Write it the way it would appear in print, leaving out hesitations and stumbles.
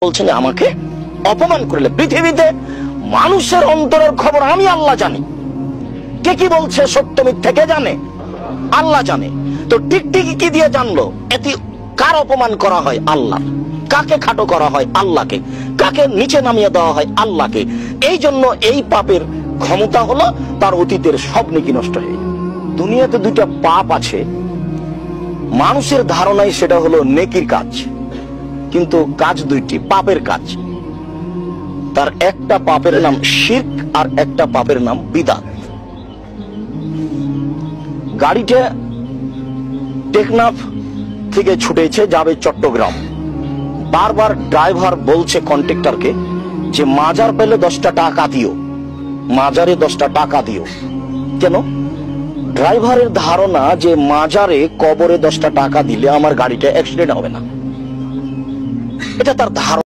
বলছেন আমাকে অপমান করলে। পৃথিবীতে মানুষের অন্তরের খবর আমি আল্লাহ জানি। কে কি বলছে সত্য মিথ্যা কে জানে? আল্লাহ জানে। তো টিকটিকি কি দিয়ে জানলো? এতে কার অপমান করা হয়? আল্লাহ। কাকে খাটো করা হয়? আল্লাহকে। কাকে নিচে নামিয়ে দেওয়া হয়? আল্লাহকে। এই জন্য এই পাপের ক্ষমতা হলো তার অতীতের সব নেকি নষ্ট হয়ে যায়। দুনিয়াতে দুইটা পাপ আছে, মানুষের ধারণায় সেটা হলো নেকির কাজ, কিন্তু কাজ দুইটি, পাপের কাজ। তার একটা পাপের নাম শিরক আর একটা পাপের নাম বিদআত। গাড়িটা টেকনাফ থেকে ছুটেছে, যাবে চট্টগ্রাম। বারবার ড্রাইভার বলছে কন্ট্রাক্টরকে যে মাজার পেলে 10টা টাকা দিও, মাজারে 10টা টাকা দিও। কেন? ড্রাইভারের ধারণা যে মাজারে কবরে 10টা টাকা দিলে আমার গাড়িটা অ্যাক্সিডেন্ট হবে না। এটা তার ধারণা।